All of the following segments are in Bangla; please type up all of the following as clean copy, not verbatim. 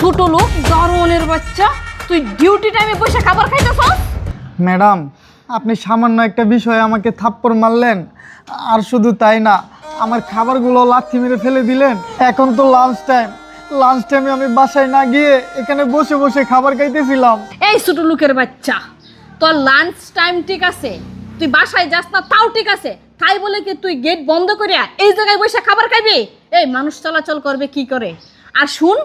ছোট লোক দারোয়ানের বাচ্চা, তুই ডিউটি টাইমে বসে খাবার খাইতেছস? ম্যাডাম, আপনি সামান্য একটা বিষয়ে আমাকে থাপ্পড় মারলেন, আর শুধু তাই না, আমার খাবারগুলো লাথি মেরে ফেলে দিলেন। এখন তো লাঞ্চ টাইমে আমি বাসায় না গিয়ে এখানে বসে বসে খাবার খাইতেছিলাম। এই ছোট লোকের বাচ্চা, তোর লাঞ্চ টাইম ঠিক আছে, তুই বাসায় যাস না তাও ঠিক আছে, তাই বলে কি তুই গেট বন্ধ করিয়া এই জায়গায় বসে খাবার খাইবি? এই মানুষ চলাচল করবে কি করে? আর শুন,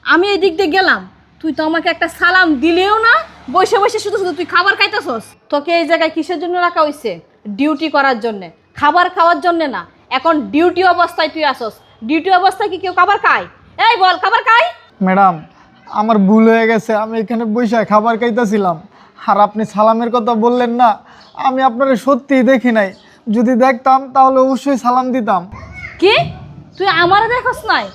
আমি এই দিক দিয়ে গেলাম, তুই তো আমাকে একটা সালাম দিলেও না, বসে বসে শুধু শুধু তুই খাবার খাইতেছস। তোকে এই জায়গায় কিসের জন্য রাখা হয়েছে? ডিউটি করার জন্য, খাবার খাওয়ার জন্য না। এখন ডিউটি অবস্থায় তুই আসস, ডিউটি অবস্থায় কি কেউ খাবার খায়? এই বল, খাবার খায়? ম্যাডাম, আমার ভুল হয়ে গেছে, আমি এখানে বসে খাবার খাইতেছিলাম। আর আপনি সালামের কথা বললেন না, আমি আপনারে সত্যিই দেখি নাই। যদি দেখতাম তাহলে অবশ্যই সালাম দিতাম। কি তুই আমার দেখস নাই?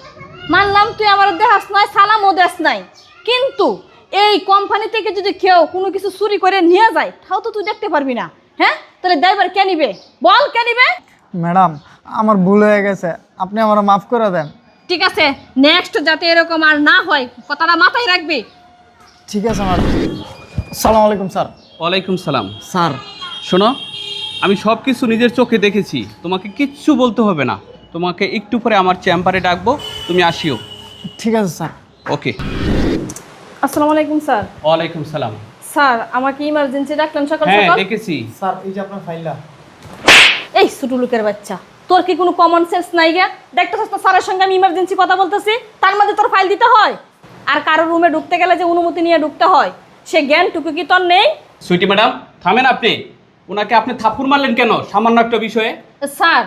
মানলাম তুই আমার দেখাস নাই, সালামও দেস নাই, কিন্তু এই কোম্পানি থেকে যদি কেউ কোনো কিছু চুরি করে নিয়ে যায় তাও তো তুই দেখতে পারবি না। হ্যাঁ, তাহলে ড্রাইভার কে নিবে? বল, কে নিবে? ম্যাডাম, আমার ভুল হয়ে গেছে, আপনি আমার মাফ করে দেন। ঠিক আছে, নেক্সট যাতে এরকম আর না হয় কথাটা মাথায় রাখবি। ঠিক আছে ম্যাডাম। আসসালামু আলাইকুম স্যার। ওয়ালাইকুম সালাম। স্যার, শোনো, আমি সব কিছু নিজের চোখে দেখেছি, তোমাকে কিচ্ছু বলতে হবে না। তোমাকে একটু পরে আমার চেম্বারে ডাকবো, তুমি আসিও। ঠিক আছে স্যার। ওকে। আসসালামু আলাইকুম স্যার। ওয়ালাইকুম সালাম। স্যার, আমাকে ইমার্জেন্সি ডাকলেন সকাল হ্যাঁ সকাল? দেখেছি। স্যার, এই যে আপনার ফাইলটা। এই ছোট লোকের বাচ্চা, তোর কি কোনো কমন সেন্স নাই গা? দেখতেছিস তো স্যারের সঙ্গে আমি ইমার্জেন্সি কথা বলতেছি, তার মধ্যে তোর ফাইল দিতে হয়? আর কারো রুমে ঢুকতে গেলে যে অনুমতি নিয়ে ঢুকতে হয়, সে জ্ঞানটুকু কি তোর নেই? সুইটি ম্যাডাম, থামেন আপনি। ওনাকে আপনি থাপ্পড় মারলেন কেন সামান্য একটা বিষয়ে? স্যার,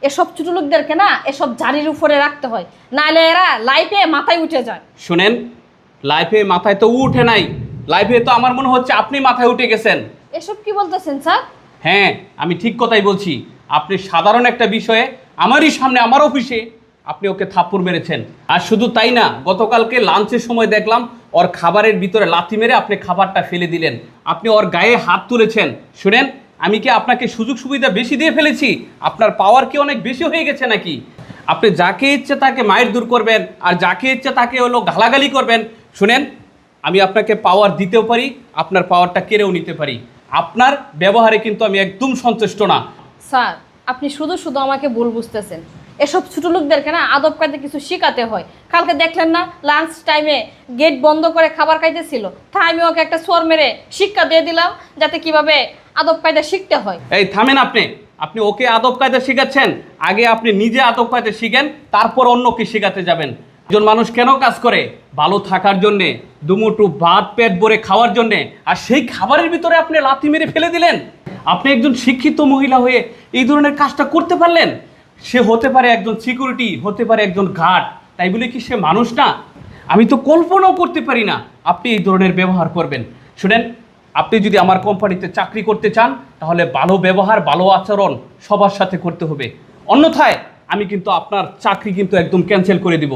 এসব ছোট লোকদেরকে না এসব জারির উপরে রাখতে হয়, নাহলে এরা লাইফে মাথায় উঠে যায়। শুনেন, লাইফে মাথায় তো উঠে নাই, লাইফে তো আমার মনে হচ্ছে আপনি মাথায় উঠে গেছেন। এসব কি বলতেছেন স্যার? হ্যাঁ, আমি ঠিক কথাই বলছি। আপনি সাধারণ একটা বিষয়ে আমারই সামনে, আমার অফিসে আপনি ওকে থাপ্পড় মেরেছেন। আর শুধু তাই না, গতকালকে লাঞ্চের সময় দেখলাম ওর খাবারের ভিতরে লাথি মেরে আপনি খাবারটা ফেলে দিলেন। আপনি ওর গায়ে হাত তুলেছেন। শুনেন, আমি কি আপনাকে সুযোগ সুবিধা বেশি দিয়ে ফেলেছি? আপনার পাওয়ার কি অনেক বেশি হয়ে গেছে নাকি? আপনি যাকে ইচ্ছে তাকে মায়ের দূর করবেন, আর যাকে ইচ্ছে তাকে হলো গালাগালি করবেন। শুনেন, আমি আপনাকে পাওয়ার দিতেও পারি, আপনার পাওয়ারটা কেড়েও নিতে পারি। আপনার ব্যবহারে কিন্তু আমি একদম সন্তুষ্ট না। স্যার, আপনি শুধু শুধু আমাকে ভুল বুঝতেছেন। এসব ছোট লোকদেরকে না আদব কায়দা কিছু শেখাতে হয়। কালকে দেখলেন না, লাঞ্চ টাইমে গেট বন্ধ করে খাবার খাইতেছিল, তাই আমি ওকে একটা সোর মেরে শিক্ষা দিয়ে দিলাম, যাতে কিভাবে আদব কায়দা শিখতে হয়। এই থামেন আপনি। আপনি ওকে আদব কায়দা শেখাচ্ছেন, আগে আপনি নিজে আদব কায়দা শিখেন, তারপর অন্যকে শেখাতে যাবেন। একজন মানুষ কেন কাজ করে? ভালো থাকার জন্যে, দুমুঠো ভাত পেট ভরে খাওয়ার জন্যে। আর সেই খাবারের ভিতরে আপনি লাথি মেরে ফেলে দিলেন। আপনি একজন শিক্ষিত মহিলা হয়ে এই ধরনের কাজটা করতে পারলেন? সে হতে পারে একজন সিকিউরিটি, হতে পারে একজন গার্ড, তাই বলে কি সে মানুষ না? আমি তো কল্পনাও করতে পারি না আপনি এই ধরনের ব্যবহার করবেন। শুনেন, আপনি যদি আমার কোম্পানিতে চাকরি করতে চান, তাহলে ভালো ব্যবহার, ভালো আচরণ সবার সাথে করতে হবে। অন্যথায় আমি কিন্তু আপনার চাকরি কিন্তু একদম ক্যান্সেল করে দিব।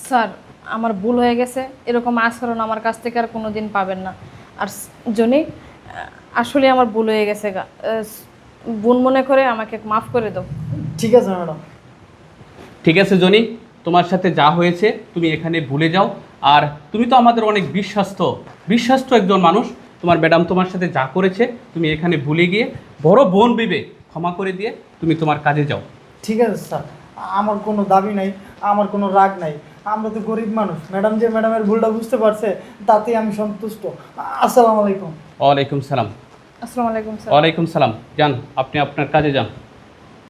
স্যার, আমার ভুল হয়ে গেছে, এরকম আচরণ আমার কাছ থেকে আর কোনো দিন পাবেন না। আর জনি, আসলে আমার ভুল হয়ে গেছে গা, বোন মনে করে আমাকে মাফ করে দাও। ঠিক আছে ম্যাডাম। ঠিক আছে জনি, তোমার সাথে যা হয়েছে তুমি এখানে ভুলে যাও। আর তুমি তো আমাদের অনেক বিশ্বাস্ত একজন মানুষ। তোমার ম্যাডাম তোমার সাথে যা করেছে তুমি এখানে ভুলে গিয়ে বড় বোন ভেবে ক্ষমা করে দিয়ে তুমি তোমার কাজে যাও। ঠিক আছে স্যার, আমার কোনো দাবি নাই, আমার কোনো রাগ নাই। আমরা তো গরিব মানুষ, ম্যাডাম যে ম্যাডামের ভুলটা বুঝতে পারছে তাতেই আমি সন্তুষ্ট। আসসালামু আলাইকুম। ওয়ালাইকুম সালাম। আসসালামু আলাইকুম স্যার। ওয়ালাইকুম সালাম। যান, আপনি আপনার কাজে যান।